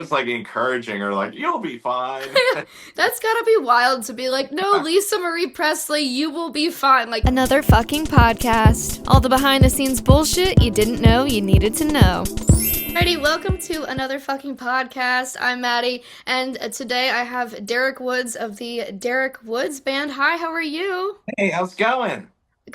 just like encouraging her, like, you'll be fine. That's gotta be wild to be like, no, Lisa Marie Presley, you will be fine. Like, another fucking podcast. All the behind the scenes bullshit you didn't know you needed to know. Alrighty, welcome to another fucking podcast. I'm Maddie, and today I have Derek Woods of the Derek Woods Band. Hi, how are you? Hey, how's it going?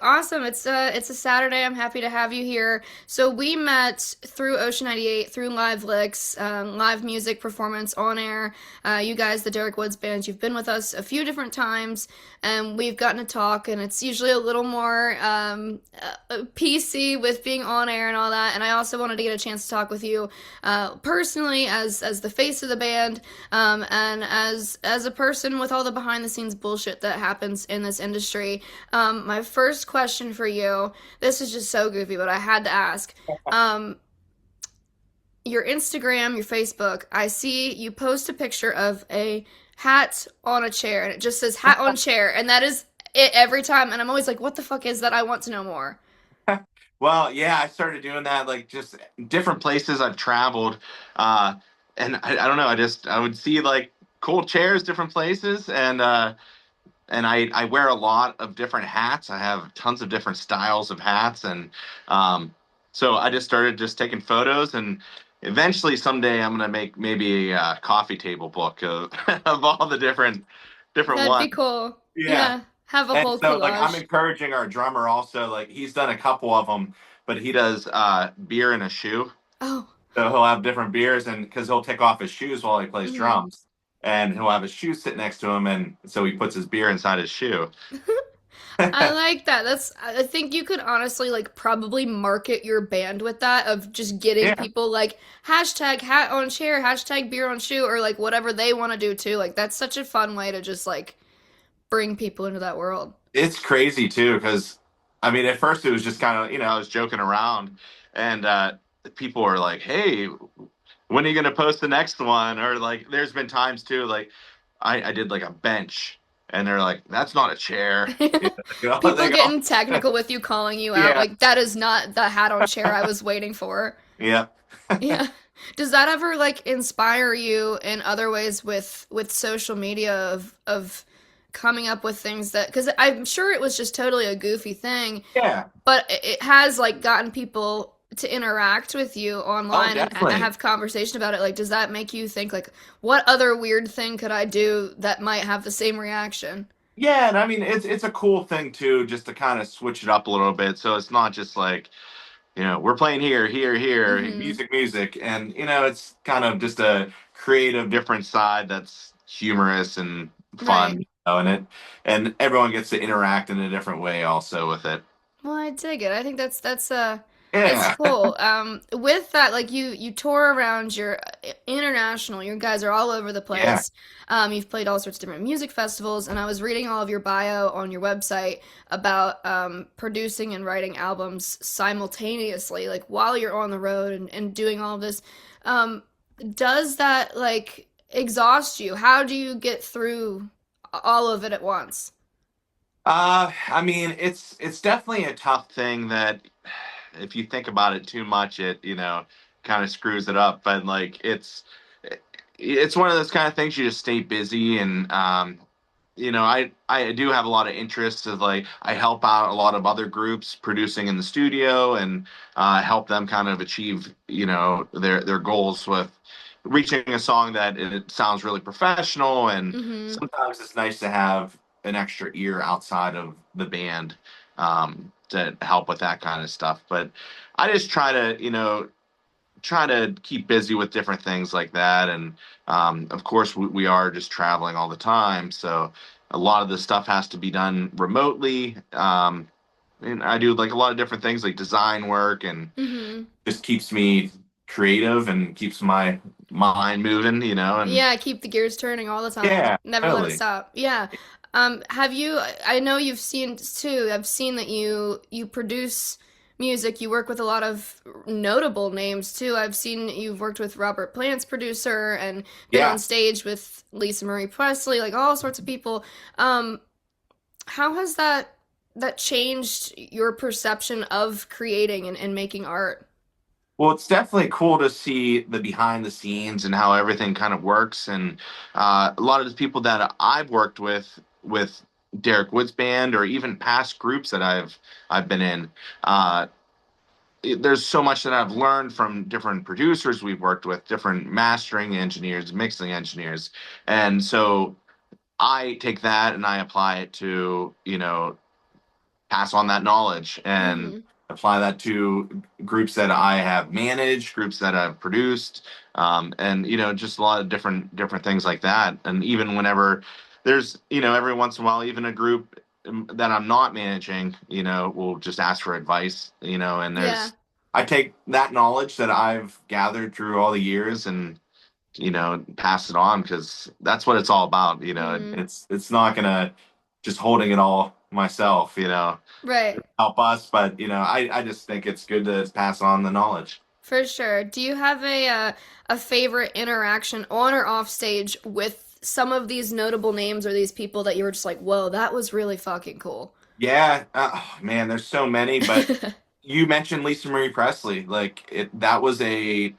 Awesome. It's a Saturday. I'm happy to have you here. So we met through Ocean 98, through Live Licks, live music performance on air. You guys, the Derek Woods Band, you've been with us a few different times, and we've gotten to talk, and it's usually a little more PC with being on air and all that. And I also wanted to get a chance to talk with you personally as the face of the band, and as a person with all the behind the scenes bullshit that happens in this industry. My first question for you, this is just so goofy, but I had to ask. Um, your Instagram, your Facebook, I see you post a picture of a hat on a chair, and it just says hat on chair, and that is it every time. And I'm always like, what the fuck is that? I want to know more. Well, yeah, I started doing that like just different places I've traveled. Uh, and I don't know, I would see like cool chairs, different places, and I wear a lot of different hats. I have tons of different styles of hats, and um, so I just started just taking photos, and eventually someday I'm gonna make maybe a coffee table book of of all the different That'd be ones. cool. Yeah. Yeah, have a And whole so, like, I'm collage. encouraging our drummer also. Like, he's done a couple of them, but he does beer in a shoe. Oh. So he'll have different beers, and because he'll take off his shoes while he plays Mhm. drums, and he'll have his shoes sit next to him, and so he puts his beer inside his shoe. I like that. I think you could honestly like probably market your band with that of just getting Yeah, people like hashtag hat on chair, hashtag beer on shoe, or like whatever they want to do too. Like that's such a fun way to just like bring people into that world. it's crazy too, because I mean, at first it was just kind of, I was joking around, and people were like, "Hey, when are you gonna post the next one?" Or like, there's been times too, like I did like a bench, and they're like, "That's not a chair." People They go, getting technical with you, calling you out. yeah, Like that is not the hat on chair I was waiting for. yeah. Yeah. Does that ever like inspire you in other ways with social media of coming up with things that because I'm sure it was just totally a goofy thing, Yeah. but it has like gotten people to interact with you Oh, online and definitely. have conversation about it. Like, does that make you think like, what other weird thing could I do that might have the same reaction? Yeah, and I mean it's a cool thing too, just to kind of switch it up a little bit. So it's not just like, we're playing here, here, here, Mm-hmm. music, music, and it's kind of just a creative, different side that's humorous and fun, Right. and everyone gets to interact in a different way also with it. Well, I dig it. I think that's Yeah, cool. With that, like you tour around, you're international. You guys are all over the yeah, place. You've played all sorts of different music festivals, and I was reading all of your bio on your website about producing and writing albums simultaneously, like while you're on the road and doing all of this. Um, does that like exhaust you? How do you get through all of it at once? I mean, it's definitely a tough thing that if you think about it too much, it kind of screws it up. But like it's one of those kind of things you just stay busy, and I do have a lot of interests of like I help out a lot of other groups producing in the studio, and help them kind of achieve their goals with reaching a song that it sounds really professional. And Mm-hmm. sometimes it's nice to have an extra ear outside of the band, to help with that kind of stuff. But I just try to keep busy with different things like that. And of course, we are just traveling all the time, so a lot of this stuff has to be done remotely. And I do like a lot of different things like design work, and Mm-hmm. just keeps me creative and keeps my mind moving, and Yeah, keep the gears turning all the time. yeah, Never let it totally. stop. Yeah. Have you, I know you've seen too, I've seen that you produce music. You work with a lot of notable names too. I've seen you've worked with Robert Plant's producer and been on Yeah. stage with Lisa Marie Presley, like all sorts of people. Um, how has that changed your perception of creating and making art? Well, it's definitely cool to see the behind the scenes and how everything kind of works. And a lot of the people that I've worked with Derek Wood's band, or even past groups that I've been in, uh, there's so much that I've learned from different producers we've worked with, different mastering engineers, mixing engineers, and so I take that and I apply it to, pass on that knowledge and Mm-hmm. apply that to groups that I have managed, groups that I've produced, and just a lot of different things like that. And even whenever there's, every once in a while, even a group that I'm not managing, will just ask for advice, and Yeah. I take that knowledge that I've gathered through all the years and pass it on because that's what it's all about. Mm-hmm. It's not gonna just holding it all myself. Right. Help us, but I just think it's good to pass on the knowledge. For sure. Do you have a favorite interaction on or off stage with some of these notable names or these people that you were just like, whoa, that was really fucking cool? Yeah, oh, man, there's so many, but you mentioned Lisa Marie Presley. Like that was a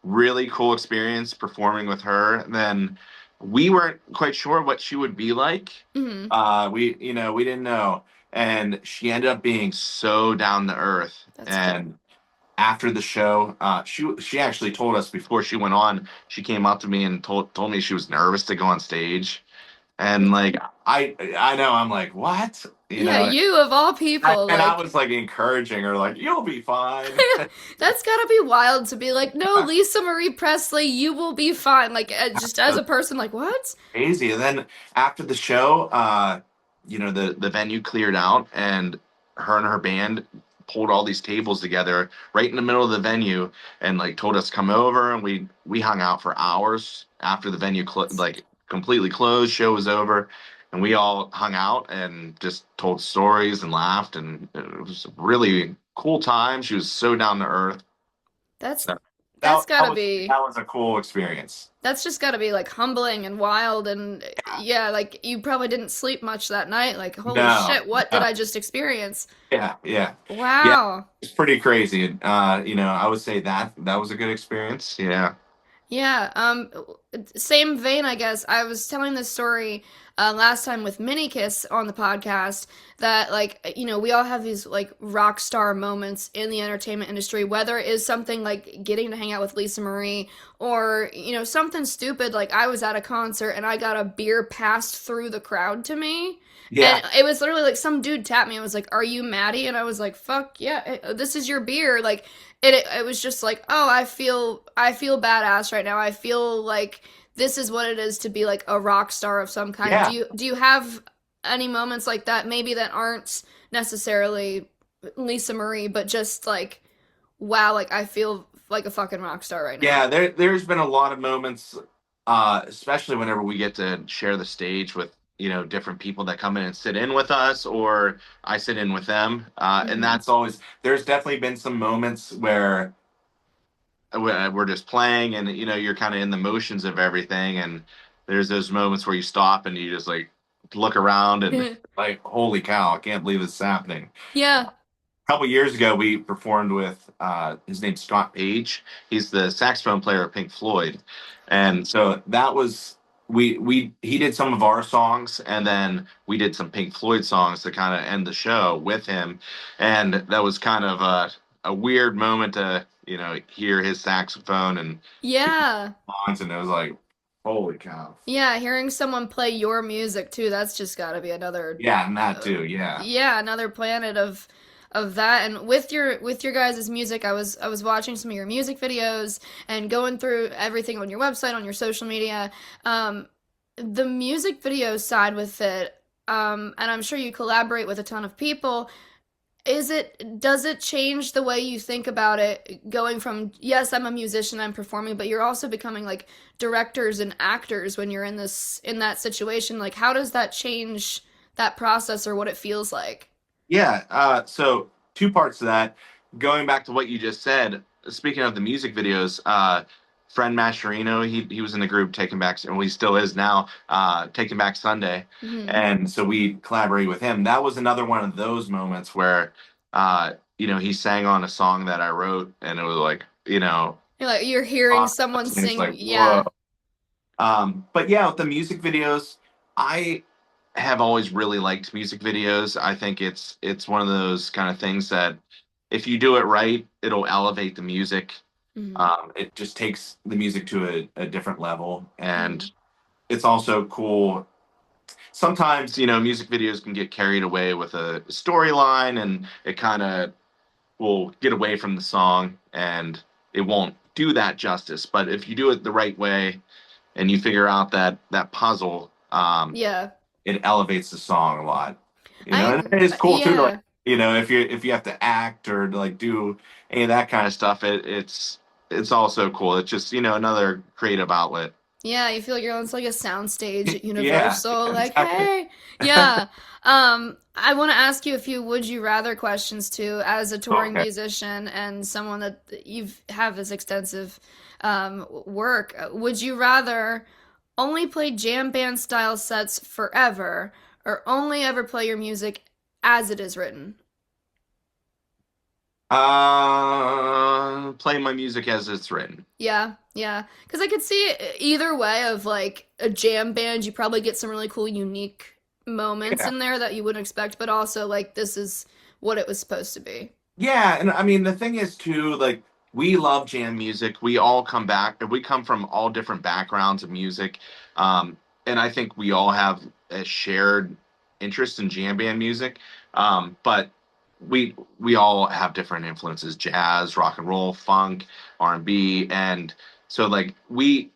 really cool experience performing with her. Then we weren't quite sure what she would be like. Hmm. We didn't know, and she ended up being so down to earth. That's cool. And after the show, she actually told us before she went on. She came up to me and told me she was nervous to go on stage. And like I know I'm like what Yeah, you of all I, people, and I like was like encouraging her, like, you'll be fine. that's gotta be wild to be like, no, Lisa Marie Presley, you will be fine. Like, just as a person, like, what? Crazy. And then after the show, the venue cleared out and her band pulled all these tables together right in the middle of the venue and like told us come over and we hung out for hours after the venue like completely closed, show was over. And we all hung out and just told stories and laughed and it was a really cool time. She was so down to earth. That's That, that's that gotta was be that was a cool experience. that's just gotta be like humbling and wild and yeah, like you probably didn't sleep much that night. Like, holy No, shit, what did no. I just experience? Yeah, yeah. Yeah, Wow. it's pretty crazy. I would say that was a good experience. Yeah. Yeah, same vein, I guess. I was telling this story last time with Mini Kiss on the podcast that, like, we all have these, like, rock star moments in the entertainment industry, whether it is something like getting to hang out with Lisa Marie or, something stupid like I was at a concert and I got a beer passed through the crowd to me. Yeah. And it was literally like some dude tapped me and was like, "Are you Maddie?" And I was like, "Fuck yeah, this is your beer." Like, it was just like, oh, I feel badass right now. I feel like this is what it is to be like a rock star of some kind. Do Yeah. you have any moments like that maybe that aren't necessarily Lisa Marie, but just like wow, like I feel like a fucking rock star right now. Yeah, there's been a lot of moments, especially whenever we get to share the stage with, different people that come in and sit in with us, or I sit in with them. And Mhm. that's always there's definitely been some moments where we're just playing and you're kind of in the motions of everything and there's those moments where you stop and you just like look around and like holy cow, I can't believe this is happening. Yeah. A couple years ago we performed with his name's Scott Page. He's the saxophone player of Pink Floyd, and so that was we he did some of our songs and then we did some Pink Floyd songs to kind of end the show with him, and that was kind of a weird moment to hear his saxophone and Yeah. songs, and it was like holy cow. Yeah, hearing someone play your music too, that's just got to be another Yeah, and that uh, too. Yeah. yeah, another planet of that. And with your guys' music, I was watching some of your music videos and going through everything on your website, on your social media. Um the music video side with it, and I'm sure you collaborate with a ton of people. Does it change the way you think about it going from yes, I'm a musician, I'm performing, but you're also becoming like directors and actors when you're in that situation? Like how does that change that process or what it feels like? Yeah. So two parts to that. Going back to what you just said. Speaking of the music videos, friend Mascherino, he was in the group Taking Back, well, he still is now. Taking Back Sunday, Mhm. and so we collaborated with him. That was another one of those moments where, he sang on a song that I wrote, and it was like You're hearing someone and it's sing. like, whoa. Yeah. But yeah, with the music videos, I have always really liked music videos. I think it's one of those kind of things that if you do it right, it'll elevate the music. Hmm. It just takes the music to a different level, and Hmm. it's also cool. Sometimes, music videos can get carried away with a storyline, and it kind of will get away from the song, and it won't do that justice. But if you do it the right way and you figure out that puzzle, Yeah. it elevates the song a lot. And I, it's cool too to like, yeah. if you have to act or to like do any of that kind of stuff, it's also cool. It's just, another creative outlet. Yeah, you feel like you're on like a soundstage at Yeah, Universal, like, exactly. hey. Yeah. I want to ask you a few would you rather questions too, as a touring Okay. musician and someone that you've have this extensive work. Would you rather only play jam band style sets forever or only ever play your music as it is written? Play my music as it's written. Yeah, yeah. Because I could see it either way of like a jam band, you probably get some really cool, unique moments Yeah. in there that you wouldn't expect, but also like this is what it was supposed to be. Yeah, and I mean the thing is too, like we love jam music. We come from all different backgrounds of music. And I think we all have a shared interest in jam band music. But we all have different influences, jazz, rock and roll, funk, R&B, and so like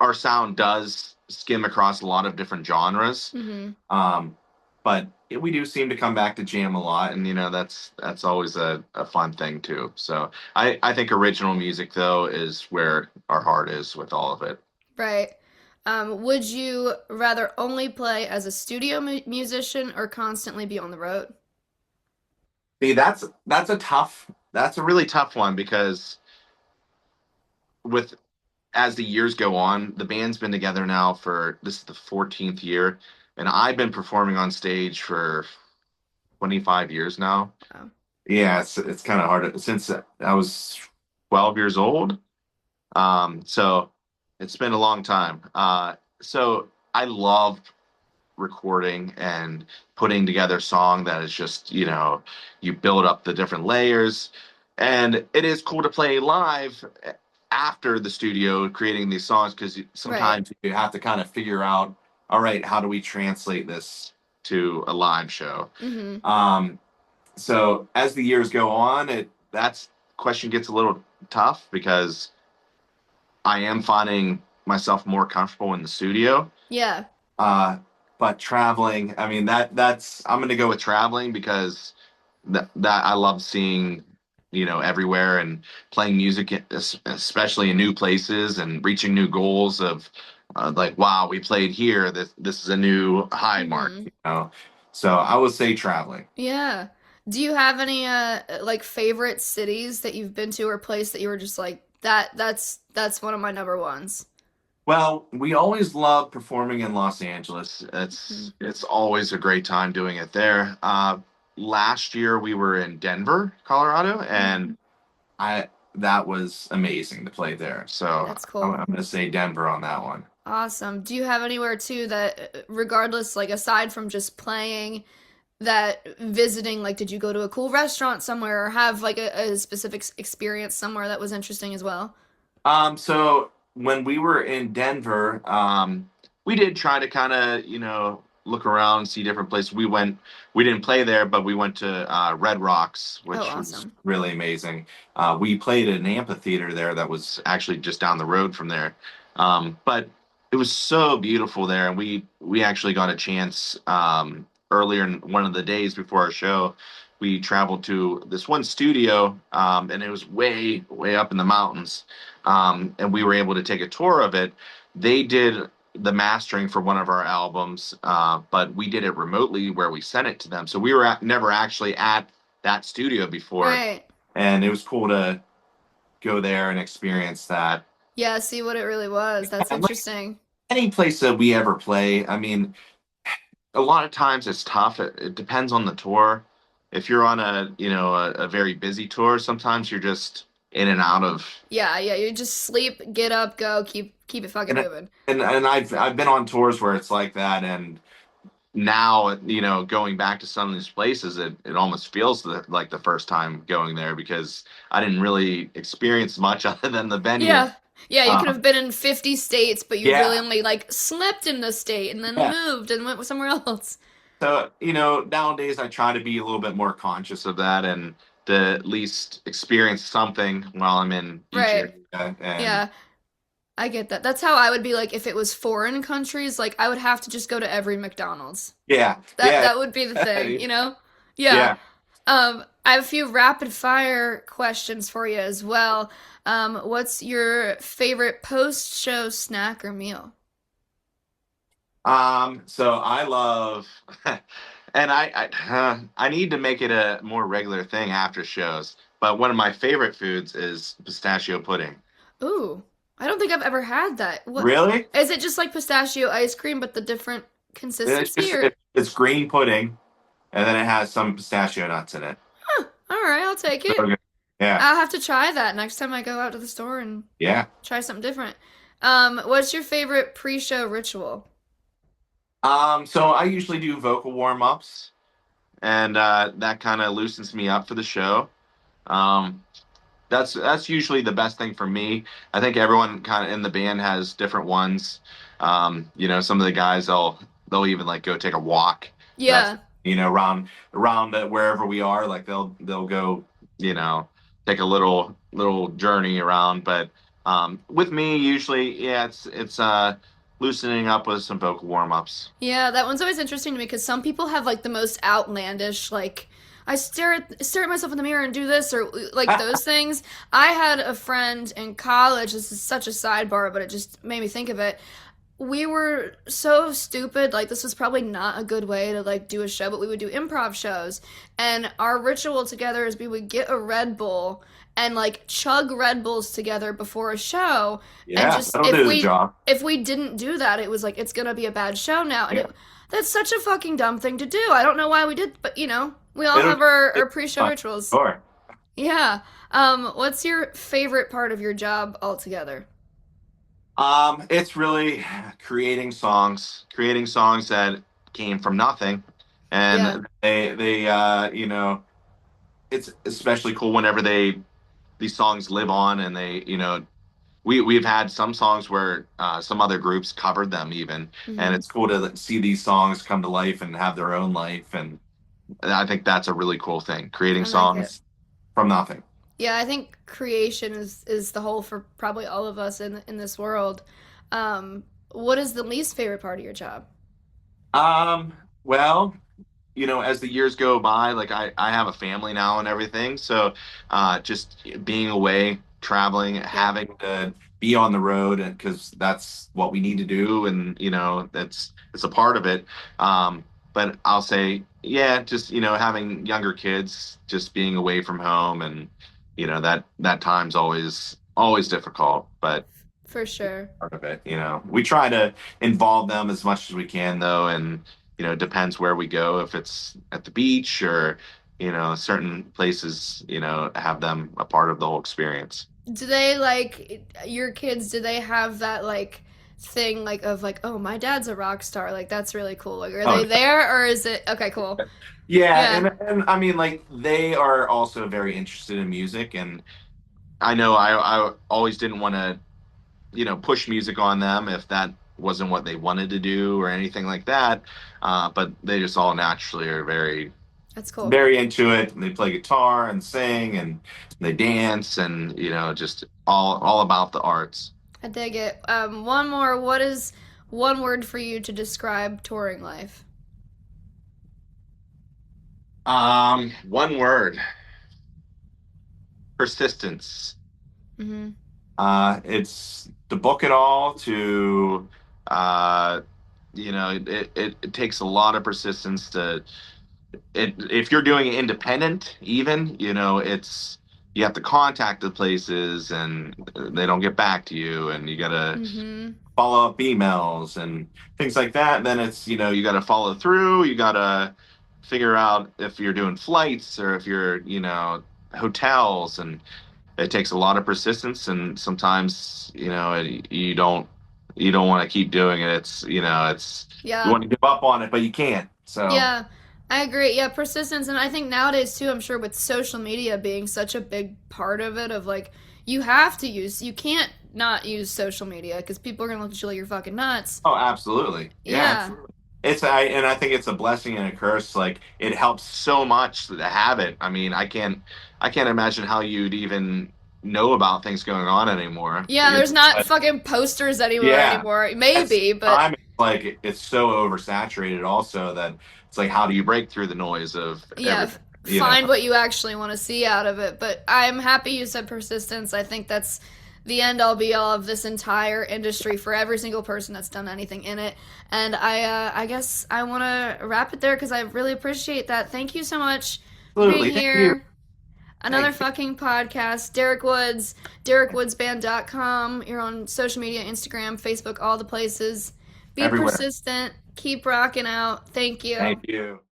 our sound does skim across a lot of different genres. Hmm. Um, but we do seem to come back to jam a lot, and that's always a fun thing too. So I think original music though is where our heart is with all of it. Right. Would you rather only play as a studio musician or constantly be on the road? See, that's a really tough one because with as the years go on, the band's been together now for this is the 14th year, and I've been performing on stage for 25 years now. Wow. Yeah, it's kind of hard since I was 12 years old. So it's been a long time. So I love recording and putting together a song that is just, you build up the different layers. And it is cool to play live after the studio creating these songs because Right. sometimes you have to kind of figure out, all right, how do we translate this to a live show? Hmm. Um, so as the years go on, that's question gets a little tough because I am finding myself more comfortable in the studio. Yeah. Uh, but traveling, I mean that's I'm gonna go with traveling because that I love seeing, everywhere and playing music, especially in new places and reaching new goals of like, wow, we played here. This is a new high Hmm. mark. So I would say traveling. Yeah. Do you have any like favorite cities that you've been to or place that you were just like that's one of my number ones? Well, we always love performing in Los Angeles. Hmm. It's always a great time doing it there. Last year we were in Denver, Colorado, Hmm. and I that was amazing to play there. So That's I'm, cool. I'm going to say Denver on that one. Awesome. Do you have anywhere too that, regardless, like aside from just playing, that visiting, like, did you go to a cool restaurant somewhere or have like a specific experience somewhere that was interesting as well? So when we were in Denver, we did try to kind of, look around, see different places. We didn't play there, but we went to Red Rocks, Oh, which was awesome. really amazing. We played at an amphitheater there that was actually just down the road from there. But it was so beautiful there, and we actually got a chance earlier in one of the days before our show. We traveled to this one studio, and it was way, way up in the mountains, and we were able to take a tour of it. They did the mastering for one of our albums, but we did it remotely where we sent it to them. So we were never actually at that studio before, Right. and it was cool to go there and experience that. Yeah, see what it really was. That's And like interesting. any place that we ever play, I mean, a lot of times it's tough. It depends on the tour. If you're on a very busy tour, sometimes you're just in and out of. Yeah, yeah. You just sleep, get up, go, keep it fucking And moving. I've been on tours where it's like that, and now going back to some of these places, it almost feels like the first time going there because I didn't really experience much other than the venue. Yeah. Yeah, you could Uh, have been in 50 states, but you really yeah, only like slept in the state and then yeah. moved and went somewhere else. So, nowadays I try to be a little bit more conscious of that and to at least experience something while I'm in each Right. area. And Yeah, I get that. That's how I would be like if it was foreign countries, like I would have to just go to every McDonald's. yeah, That yeah, that would be the thing, you know? Yeah. yeah. I have a few rapid fire questions for you as well. What's your favorite post-show snack or meal? So I love, and I need to make it a more regular thing after shows. But one of my favorite foods is pistachio pudding. Ooh, I don't think I've ever had that. What Really? is it just like pistachio ice cream but the different It's consistency just or it's green pudding, and then it has some pistachio nuts in it. huh, all right, I'll take So it. good. Yeah, I'll have to try that next time I go out to the store and yeah. try something different. What's your favorite pre-show ritual? So I usually do vocal warm-ups, and that kind of loosens me up for the show. Um, that's usually the best thing for me. I think everyone kind of in the band has different ones. Some of the guys they'll even like go take a walk. That's Yeah. around wherever we are. Like they'll go, you know, take a little journey around. But with me, usually, yeah, it's loosening up with some vocal warm ups. Yeah, that one's always interesting to me because some people have like the most outlandish, like I stare at myself in the mirror and do this or like those things. I had a friend in college. This is such a sidebar, but it just made me think of it. We were so stupid. Like this was probably not a good way to like do a show, but we would do improv shows. And our ritual together is we would get a Red Bull and like chug Red Bulls together before a show. And Yeah, just that'll do the job. if we didn't do that, it was like it's gonna be a bad show now. And Yeah, that's such a fucking dumb thing to do. I don't know why we did, but we all it'll have our pre-show fun. rituals. Sure. Yeah. What's your favorite part of your job altogether? It's really creating songs that came from nothing, Yeah. and it's especially cool whenever these songs live on, and we've had some songs where some other groups covered them even, and Hmm. it's cool to see these songs come to life and have their own life, and I think that's a really cool thing, creating I like it. songs from nothing. Yeah, I think creation is the whole for probably all of us in this world. What is the least favorite part of your job? Well, as the years go by, like I have a family now and everything. So just being away, traveling, Yeah, having to be on the road, and because that's what we need to do, and it's a part of it. But I'll say, yeah, just having younger kids, just being away from home, and that time's always difficult, but for sure. part of it. We try to involve them as much as we can, though, and it depends where we go. If it's at the beach or certain places, have them a part of the whole experience. Do they like your kids? Do they have that like thing like of like, oh, my dad's a rock star? Like that's really cool. Like, are they Oh, there or is it okay? Cool. yeah, Yeah, and I mean, like they are also very interested in music, and I know I always didn't want to push music on them if that wasn't what they wanted to do or anything like that. But they just all naturally are very, that's cool. very into it. And they play guitar and sing and they dance and just all about the arts. I dig it. One more. What is one word for you to describe touring life? One word: persistence. Mm-hmm. It's to book it all to uh, it takes a lot of persistence to if you're doing it independent, even, it's you have to contact the places and they don't get back to you, and you gotta Mm-hmm. follow up emails and things like that. Then it's, you gotta follow through, you gotta figure out if you're doing flights or if you're, hotels, and it takes a lot of persistence, and sometimes you don't want to keep doing it. It's you Yeah. want to give up on it, but you can't. So Yeah, I agree. Yeah, persistence. And I think nowadays, too, I'm sure with social media being such a big part of it, of like, you can't not use social media because people are going to look at you like you're fucking nuts. oh, absolutely. Yeah, Yeah. absolutely. I think it's a blessing and a curse. Like it helps so much to have it. I mean, I can't imagine how you'd even know about things going on anymore. Yeah, You there's know, not but fucking posters anywhere yeah, anymore. at the same Maybe, but time, it's like it's so oversaturated. Also, that it's like how do you break through the noise of yeah, everything? You know. find what you actually want to see out of it. But I'm happy you said persistence. I think that's the end all be all of this entire industry for every single person that's done anything in it. And I guess I want to wrap it there because I really appreciate that. Thank you so much for being Absolutely. Thank you. here. Another Thank you. fucking podcast. Derek Woods, DerekWoodsBand.com. You're on social media, Instagram, Facebook, all the places. Be Everywhere. persistent. Keep rocking out. Thank you. Thank you.